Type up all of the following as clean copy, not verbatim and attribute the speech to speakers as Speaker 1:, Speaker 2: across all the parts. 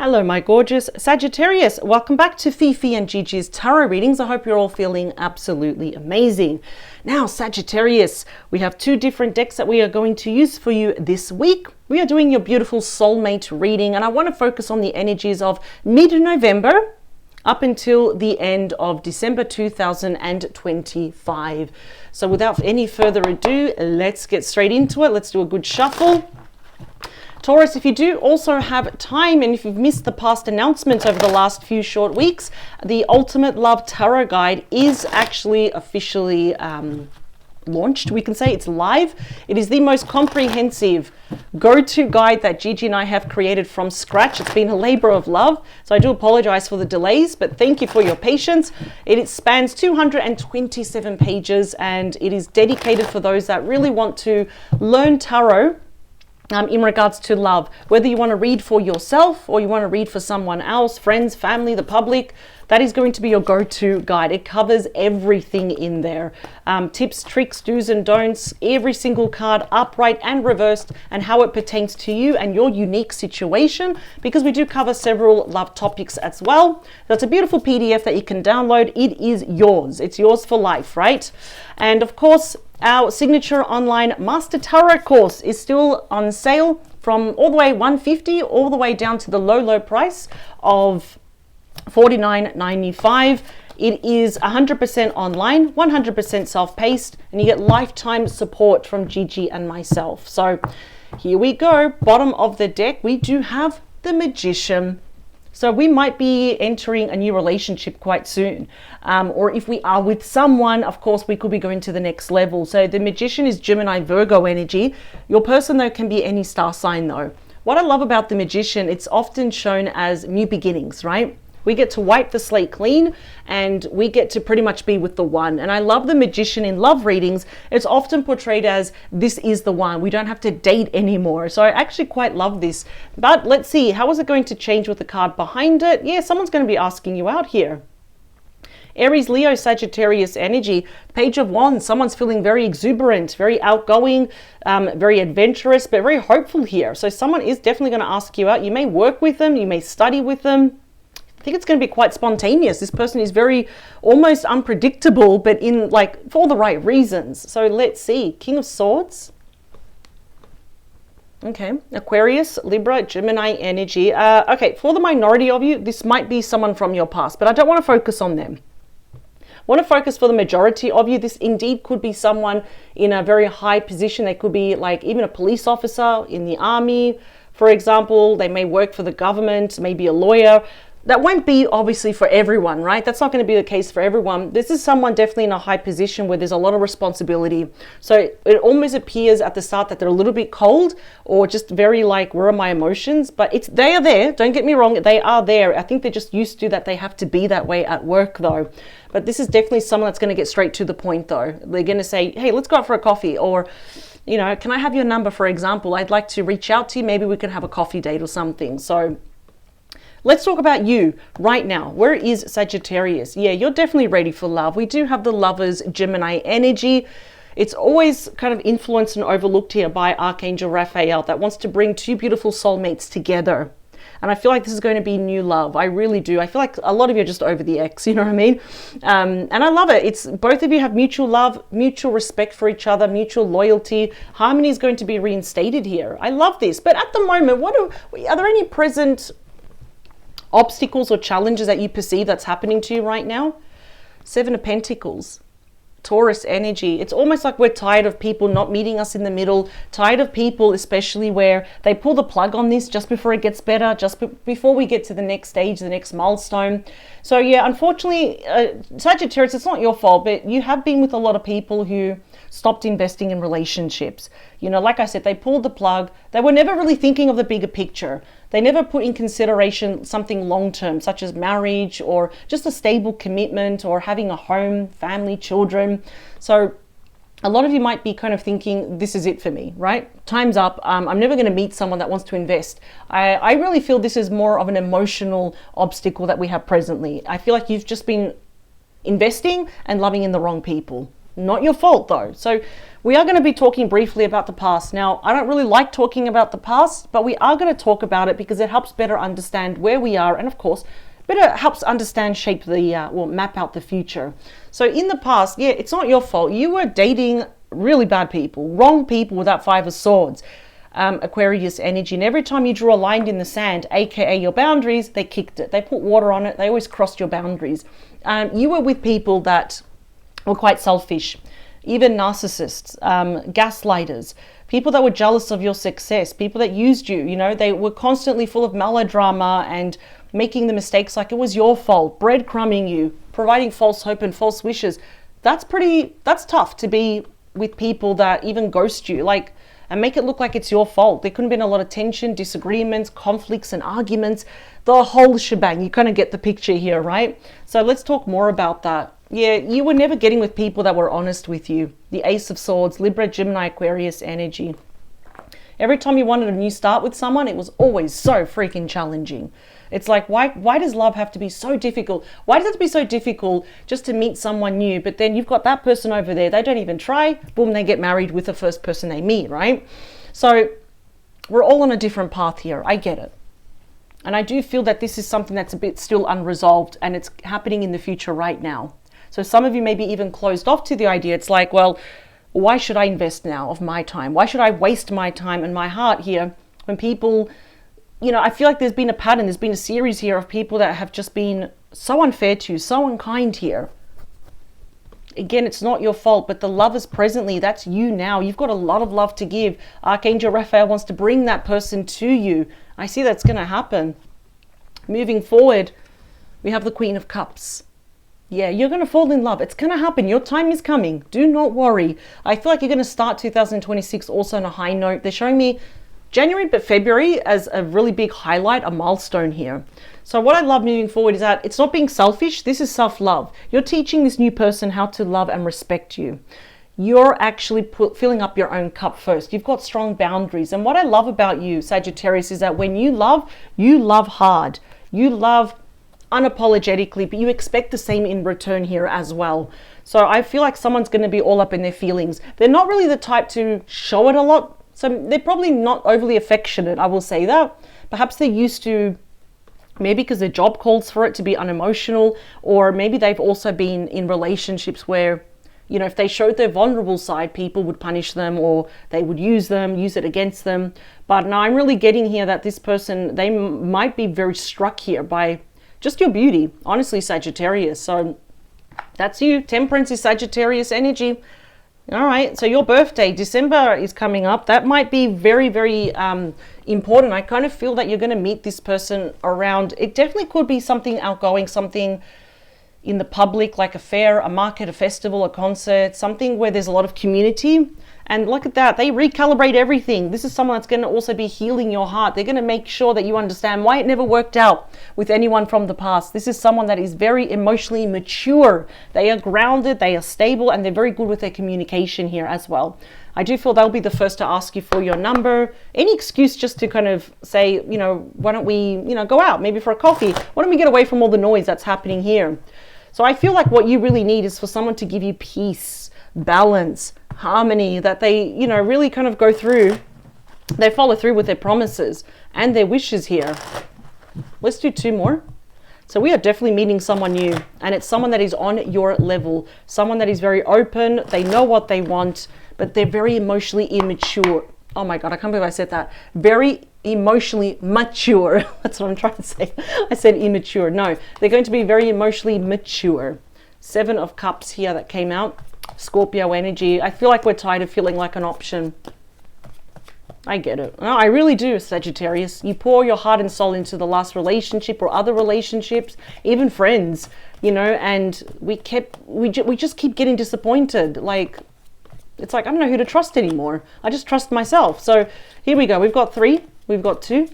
Speaker 1: Hello, my gorgeous Sagittarius. Welcome back to Fifi and Gigi's tarot readings. I hope you're all feeling absolutely amazing. Now, Sagittarius, we have two different decks that we are going to use for you this week. We are doing your beautiful soulmate reading, and I want to focus on the energies of mid-November up until the end of December 2025. So without any further ado, let's get straight into it. Let's do a good shuffle. Taurus, if you do also have time and if you've missed the past announcements over the last few short weeks, the Ultimate Love Tarot Guide is actually officially launched. We can say it's live. It is the most comprehensive go-to guide that Gigi and I have created from scratch. It's been a labor of love, so I do apologize for the delays, but thank you for your patience. It spans 227 pages and it is dedicated for those that really want to learn tarot in regards to love, whether you want to read for yourself or you want to read for someone else, friends, family, the public. That is going to be your go-to guide. It covers everything in there. Tips, tricks, do's and don'ts, every single card, upright and reversed, and how it pertains to you and your unique situation, because we do cover several love topics as well. So it's a beautiful PDF that you can download. It is yours. It's yours for life, right? And of course, our signature online master tarot course is still on sale from all the way $150 all the way down to the low price of $49.95. It is 100% online, 100% self-paced, and you get lifetime support from Gigi and myself. So here we go. Bottom of the deck, we do have the Magician. So we might be entering a new relationship quite soon. Or if we are with someone, of course, we could be going to the next level. So the Magician is Gemini, Virgo energy. Your person, though, can be any star sign, though. What I love about the Magician, it's often shown as new beginnings, right? We get to wipe the slate clean and we get to pretty much be with the one. And I love the Magician in love readings. It's often portrayed as this is the one. We don't have to date anymore. So I actually quite love this. But let's see, how is it going to change with the card behind it? Yeah, someone's going to be asking you out here. Aries, Leo, Sagittarius energy, Page of Wands. Someone's feeling very exuberant, very outgoing, very adventurous, but very hopeful here. So someone is definitely going to ask you out. You may work with them, you may study with them. I think it's going to be quite spontaneous. This person is very almost unpredictable, but in like for the right reasons. So let's see. King of Swords. Okay. Aquarius, Libra, Gemini energy. Okay. For the minority of you, this might be someone from your past, but I don't want to focus on them. I want to focus for the majority of you. This indeed could be someone in a very high position. They could be like even a police officer in the army, for example. They may work for the government, maybe a lawyer. That won't be obviously for everyone, right? That's not going to be the case for everyone. This is someone definitely in a high position where there's a lot of responsibility. So it almost appears at the start that they're a little bit cold or just very like, where are my emotions? But they are there. Don't get me wrong. They are there. I think they're just used to that. They have to be that way at work though. But this is definitely someone that's going to get straight to the point though. They're going to say, hey, let's go out for a coffee, or, you know, can I have your number, for example? I'd like to reach out to you. Maybe we can have a coffee date or something. So let's talk about you right now. Where is Sagittarius? Yeah, you're definitely ready for love. We do have the Lovers Gemini energy. It's always kind of influenced and overlooked here by Archangel Raphael that wants to bring two beautiful soulmates together. And I feel like this is going to be new love. I really do. I feel like a lot of you are just over the ex, you know what I mean? And I love it. It's both of you have mutual love, mutual respect for each other, mutual loyalty. Harmony is going to be reinstated here. I love this. But at the moment, are there any present obstacles or challenges that you perceive that's happening to you right now? Seven of Pentacles, Taurus energy. It's almost like we're tired of people not meeting us in the middle, tired of people especially where they pull the plug on this just before it gets better, just before we get to the next stage, the next milestone. So yeah, unfortunately, Sagittarius, it's not your fault, but you have been with a lot of people who stopped investing in relationships. You know, like I said, they pulled the plug. They were never really thinking of the bigger picture. They never put in consideration something long-term, such as marriage or just a stable commitment or having a home, family, children. So a lot of you might be kind of thinking, this is it for me, right? Time's up. I'm never going to meet someone that wants to invest. I really feel this is more of an emotional obstacle that we have presently. I feel like you've just been investing and loving in the wrong people. Not your fault though. So We are going to be talking briefly about the past. Now, I don't really like talking about the past, but we are going to talk about it because it helps better understand where we are, and of course, better helps understand, shape the, map out the future. So in the past, yeah, it's not your fault. You were dating really bad people, wrong people with that Five of Swords, Aquarius energy. And every time you drew a line in the sand, aka your boundaries, they kicked it. They put water on it. They always crossed your boundaries. You were with people that were quite selfish, even narcissists, gaslighters, people that were jealous of your success, people that used you. You know, they were constantly full of melodrama and making the mistakes like it was your fault, breadcrumbing you, providing false hope and false wishes. That's tough to be with people that even ghost you, like, and make it look like it's your fault. There couldn't have been a lot of tension, disagreements, conflicts and arguments, the whole shebang. You kind of get the picture here, right? So let's talk more about that. Yeah, you were never getting with people that were honest with you. The Ace of Swords, Libra, Gemini, Aquarius energy. Every time you wanted a new start with someone, it was always so freaking challenging. It's like, why does love have to be so difficult? Why does it have to be so difficult just to meet someone new? But then you've got that person over there. They don't even try. Boom, they get married with the first person they meet, right? So we're all on a different path here. I get it. And I do feel that this is something that's a bit still unresolved, and it's happening in the future right now. So some of you may be even closed off to the idea. It's like, well, why should I invest now of my time? Why should I waste my time and my heart here when people, you know, I feel like there's been a pattern, there's been a series here of people that have just been so unfair to you, so unkind here. Again, it's not your fault, but the lovers presently, that's you now. You've got a lot of love to give. Archangel Raphael wants to bring that person to you. I see that's going to happen. Moving forward, we have the Queen of Cups. Yeah, you're going to fall in love. It's going to happen. Your time is coming. Do not worry. I feel like you're going to start 2026 also on a high note. They're showing me January, but February as a really big highlight, a milestone here. So what I love moving forward is that it's not being selfish. This is self-love. You're teaching this new person how to love and respect you. You're actually filling up your own cup first. You've got strong boundaries. And what I love about you, Sagittarius, is that when you love hard. You love unapologetically, but you expect the same in return here as well. So I feel like someone's going to be all up in their feelings. They're not really the type to show it a lot. So they're probably not overly affectionate, I will say that. Perhaps they're used to, maybe because their job calls for it, to be unemotional, or maybe they've also been in relationships where, you know, if they showed their vulnerable side, people would punish them, or they would use it against them. But now I'm really getting here that this person, they might be very struck here by just your beauty, honestly, Sagittarius. So that's you. Temperance is Sagittarius energy. All right, so your birthday, December is coming up. That might be very, very important. I kind of feel that you're going to meet this person around. It definitely could be something outgoing, something in the public, like a fair, a market, a festival, a concert, something where there's a lot of community. And look at that, they recalibrate everything. This is someone that's going to also be healing your heart. They're going to make sure that you understand why it never worked out with anyone from the past. This is someone that is very emotionally mature. They are grounded, they are stable, and they're very good with their communication here as well. I do feel they'll be the first to ask you for your number. Any excuse just to kind of say, you know, why don't we, you know, go out maybe for a coffee? Why don't we get away from all the noise that's happening here? So I feel like what you really need is for someone to give you peace, balance, harmony, that they, you know, really kind of go through, they follow through with their promises and their wishes here. Let's do two more. So we are definitely meeting someone new, and it's someone that is on your level, someone that is very open, they know what they want, but they're very emotionally immature. Oh my God, I can't believe I said that. Very emotionally mature. That's what I'm trying to say. I said immature. No, they're going to be very emotionally mature. Seven of Cups here that came out. Scorpio energy. I feel like we're tired of feeling like an option. I get it. No, I really do, Sagittarius. You pour your heart and soul into the last relationship or other relationships, even friends, you know, and we just keep getting disappointed. Like, it's like, I don't know who to trust anymore. I just trust myself. So here we go. We've got 3. We've got 2.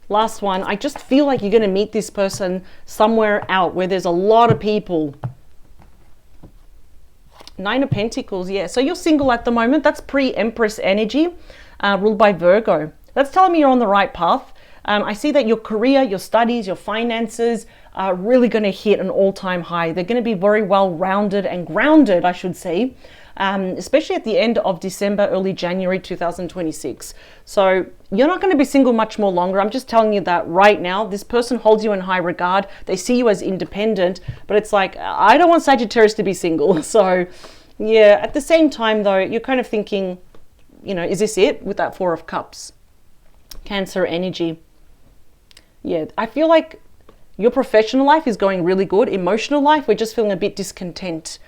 Speaker 1: Last one. I just feel like you're going to meet this person somewhere out where there's a lot of people. 9 of Pentacles, yeah. So you're single at the moment. That's pre-Empress energy, ruled by Virgo. That's telling me you're on the right path. I see that your career, your studies, your finances are really going to hit an all-time high. They're going to be very well-rounded and grounded, I should say. especially at the end of December, early January 2026. So you're not going to be single much more longer. I'm just telling you that right now. This person holds you in high regard. They see you as independent, but it's like, I don't want Sagittarius to be single. So yeah, at the same time though, you're kind of thinking, you know, is this it with that Four of Cups? Cancer energy. Yeah, I feel like your professional life is going really good. Emotional life, we're just feeling a bit discontent.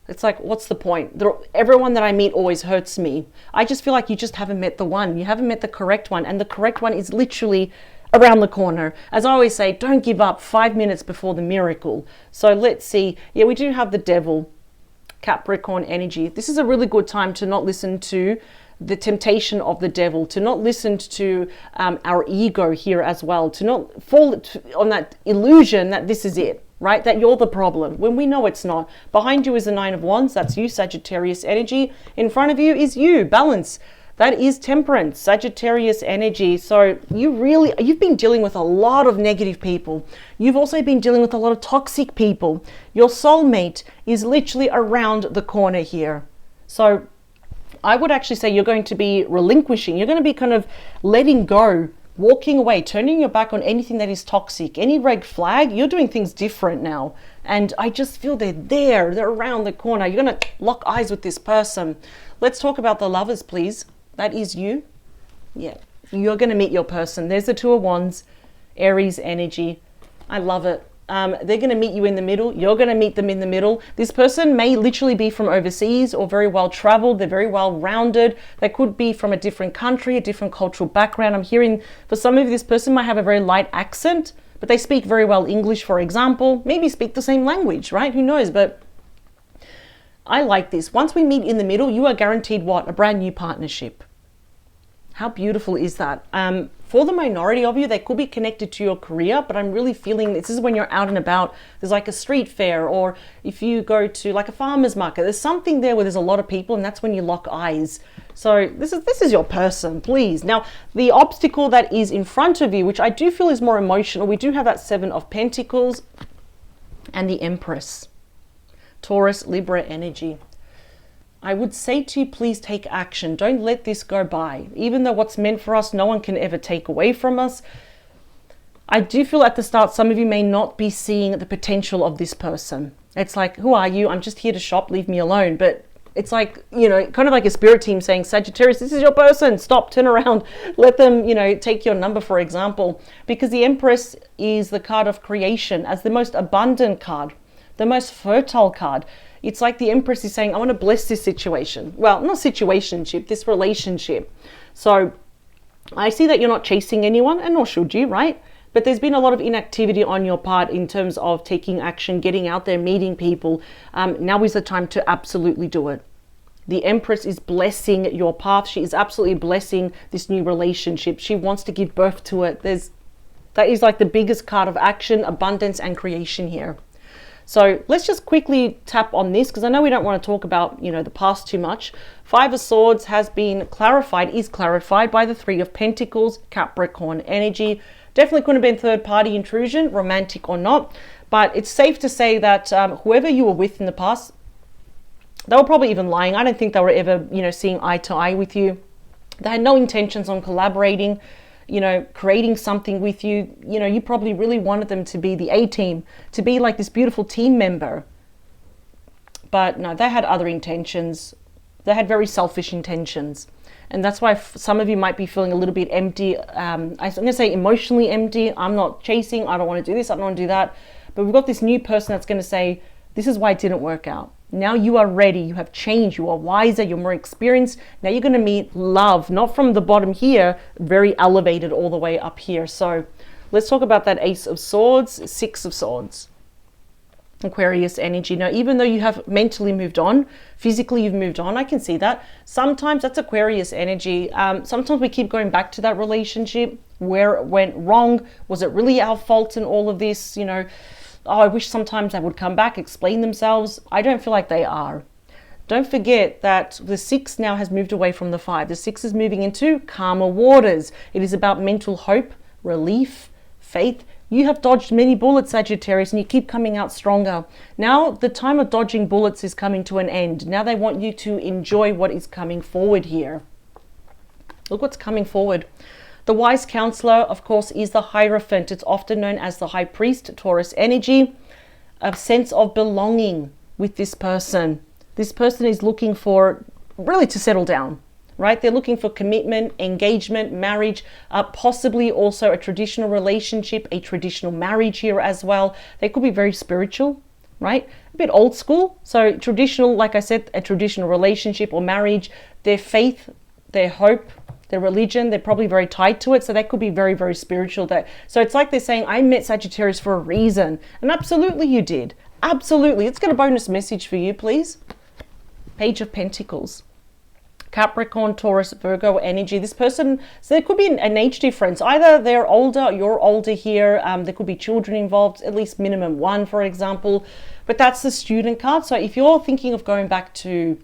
Speaker 1: It's like, what's the point? Everyone that I meet always hurts me. I just feel like you just haven't met the one. You haven't met the correct one. And the correct one is literally around the corner. As I always say, don't give up 5 minutes before the miracle. So let's see. Yeah, we do have the Devil, Capricorn energy. This is a really good time to not listen to the temptation of the devil, to not listen to our ego here as well, to not fall on that illusion that this is it, right? That you're the problem, when we know it's not. Behind you is the Nine of Wands. That's you, Sagittarius energy. In front of you is you, Balance. That is Temperance, Sagittarius energy. So you've been dealing with a lot of negative people. You've also been dealing with a lot of toxic people. Your soulmate is literally around the corner here. So I would actually say you're going to be relinquishing. You're going to be kind of letting go, walking away, turning your back on anything that is toxic, any red flag. You're doing things different now. And I just feel they're around the corner. You're going to lock eyes with this person. Let's talk about the Lovers, please. That is you. Yeah, you're going to meet your person. There's the Two of Wands, Aries energy. I love it. They're going to meet you in the middle. You're going to meet them in the middle. This person may literally be from overseas or very well traveled. They're very well rounded. They could be from a different country, a different cultural background. I'm hearing for some of you, this person might have a very light accent, but they speak very well English, for example. Maybe speak the same language, right? Who knows? But I like this. Once we meet in the middle, you are guaranteed what? A brand new partnership. How beautiful is that? For the minority of you, they could be connected to your career, but I'm really feeling this is when you're out and about. There's like a street fair, or if you go to like a farmer's market, there's something there where there's a lot of people, and that's when you lock eyes. So this is your person, please. Now, the obstacle that is in front of you, which I do feel is more emotional, we do have that Seven of Pentacles and the Empress. Taurus, Libra energy. I would say to you, please take action. Don't let this go by. Even though what's meant for us, no one can ever take away from us. I do feel at the start, some of you may not be seeing the potential of this person. It's like, who are you? I'm just here to shop, leave me alone. But it's like, you know, kind of like a spirit team saying, Sagittarius, this is your person. Stop, turn around, let them, you know, take your number, for example. Because the Empress is the card of creation, as the most abundant card, the most fertile card. It's like the Empress is saying, I want to bless this situation. Well, not situationship, this relationship. So I see that you're not chasing anyone, and nor should you, right? But there's been a lot of inactivity on your part in terms of taking action, getting out there, meeting people. Now is the time to absolutely do it. The Empress is blessing your path. She is absolutely blessing this new relationship. She wants to give birth to it. That is like the biggest card of action, abundance, and creation here. So let's just quickly tap on this, because I know we don't want to talk about, you know, the past too much. Five of Swords has been clarified, is clarified by the Three of Pentacles, Capricorn energy. Definitely couldn't have been third party intrusion, romantic or not. But it's safe to say that whoever you were with in the past, they were probably even lying. I don't think they were ever, you know, seeing eye to eye with you. They had no intentions on collaborating, you know, creating something with you. You know, you probably really wanted them to be the A-team, to be like this beautiful team member. But no, they had other intentions. They had very selfish intentions. And that's why some of you might be feeling a little bit empty. I'm going to say emotionally empty. I'm not chasing. I don't want to do this. I don't want to do that. But we've got this new person that's going to say, this is why it didn't work out. Now you are ready, you have changed, you are wiser, you're more experienced. Now you're going to meet love, not from the bottom here, very elevated all the way up here. So let's talk about that Ace of Swords, Six of Swords. Aquarius energy. Now, even though you have mentally moved on, physically you've moved on, I can see that. Sometimes that's Aquarius energy. Sometimes we keep going back to that relationship, where it went wrong. Was it really our fault in all of this? You know, oh, I wish sometimes they would come back, explain themselves. I don't feel like they are. Don't forget that the Six now has moved away from the Five. The Six is moving into calmer waters. It is about mental hope, relief, faith, You have dodged many bullets, Sagittarius, and you keep coming out stronger. Now the time of dodging bullets is coming to an end. Now they want you to enjoy what is coming forward here. Look what's coming forward. The wise counselor, of course, is the Hierophant. It's often known as the high priest, Taurus energy, a sense of belonging with this person. This person is looking for really to settle down, right? They're looking for commitment, engagement, marriage, possibly also a traditional relationship, a traditional marriage here as well. They could be very spiritual, right? A bit old school. So traditional, like I said, a traditional relationship or marriage, their faith, their hope, their religion, they're probably very tied to it. So they could be very, very spiritual. So it's like they're saying, I met Sagittarius for a reason. And absolutely you did. Absolutely. Let's get a bonus message for you, please. Page of Pentacles. Capricorn, Taurus, Virgo energy. This person, so there could be an age difference. Either they're older, you're older here. There could be children involved, at least minimum one, for example. But that's the student card. So if you're thinking of going back to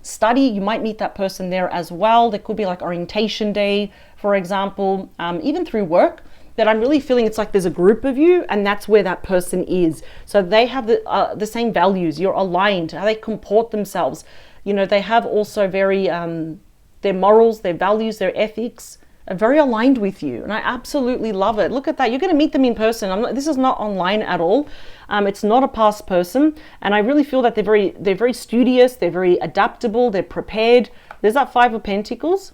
Speaker 1: study, you might meet that person there as well. There could be like orientation day, for example, even through work. That I'm really feeling it's like there's a group of you and that's where that person is. So they have the same values. You're aligned, how they comport themselves. You know, they have also very, their morals, their values, their ethics are very aligned with you. And I absolutely love it. Look at that. You're going to meet them in person. This is not online at all. It's not a past person. And I really feel that they're very studious. They're very adaptable. They're prepared. There's that Five of Pentacles.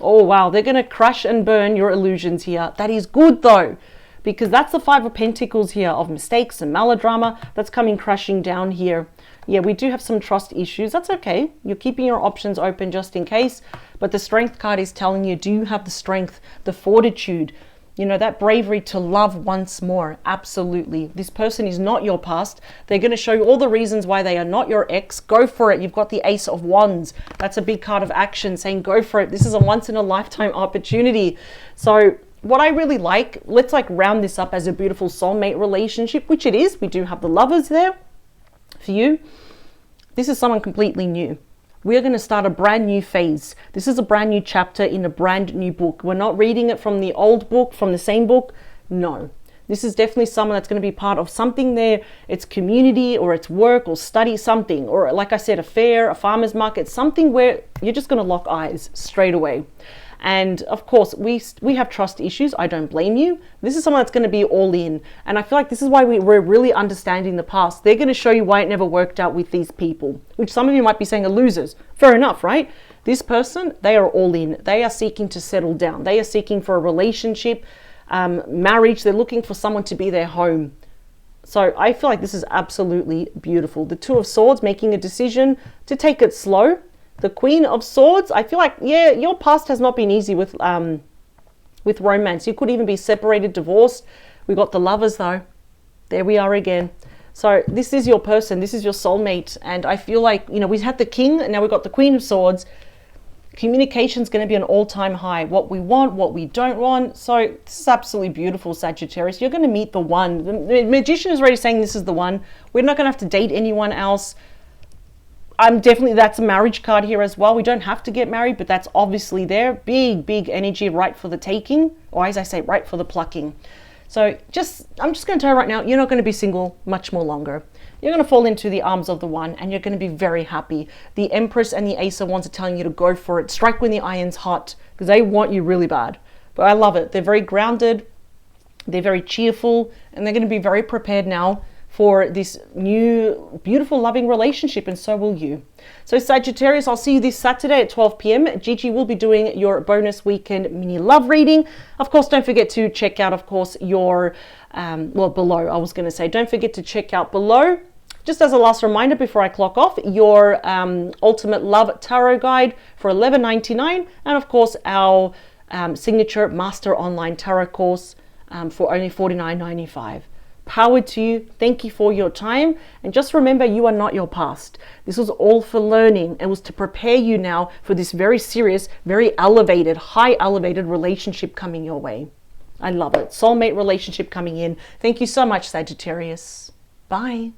Speaker 1: Oh, wow. They're going to crush and burn your illusions here. That is good though, because that's the Five of Pentacles here of mistakes and melodrama that's coming crashing down here. Yeah, we do have some trust issues. That's okay. You're keeping your options open just in case. But the Strength card is telling you, do you have the strength, the fortitude, you know, that bravery to love once more? Absolutely. This person is not your past. They're going to show you all the reasons why they are not your ex. Go for it. You've got the Ace of Wands. That's a big card of action saying go for it. This is a once in a lifetime opportunity. So what I really like, let's like round this up as a beautiful soulmate relationship, which it is. We do have the Lovers there for you. This is someone completely new. We're going to start a brand new phase. This is a brand new chapter in a brand new book. We're not reading it from the old book, from the same book. No, this is definitely someone that's going to be part of something there. It's community or it's work or study, something, or like I said, a fair, a farmer's market, something where you're just going to lock eyes straight away. And of course, we have trust issues. I don't blame you. This is someone that's going to be all in. And I feel like this is why we're really understanding the past. They're going to show you why it never worked out with these people, which some of you might be saying are losers. Fair enough, right? This person, they are all in. They are seeking to settle down. They are seeking for a relationship, marriage. They're looking for someone to be their home. So I feel like this is absolutely beautiful. The Two of Swords, making a decision to take it slow. The Queen of Swords, I feel like, yeah, your past has not been easy with romance. You could even be separated, divorced. We got the Lovers though. There we are again. So this is your person. This is your soulmate. And I feel like, you know, we had the King and now we've got the Queen of Swords. Communication is going to be an all-time high. What we want, what we don't want. So this is absolutely beautiful, Sagittarius. You're going to meet the one. The Magician is already saying this is the one. We're not going to have to date anyone else. That's a marriage card here as well. We don't have to get married, but that's obviously there. Big, big energy, right for the taking, or as I say, right for the plucking. So I'm just going to tell you right now, you're not going to be single much more longer. You're going to fall into the arms of the one and you're going to be very happy. The Empress and the Ace of Wands are telling you to go for it. Strike when the iron's hot because they want you really bad. But I love it. They're very grounded. They're very cheerful and they're going to be very prepared now for this new, beautiful, loving relationship, and so will you. So Sagittarius, I'll see you this Saturday at 12 p.m. Gigi will be doing your bonus weekend mini love reading. Of course, don't forget to check out, of course, your, below, I was going to say, don't forget to check out below, just as a last reminder before I clock off, your Ultimate Love Tarot Guide for $11.99, and of course, our signature Master Online Tarot course for only $49.95. Power to you. Thank you for your time. And just remember, you are not your past. This was all for learning. It was to prepare you now for this very serious, very elevated, high elevated relationship coming your way. I love it. Soulmate relationship coming in. Thank you so much, Sagittarius. Bye.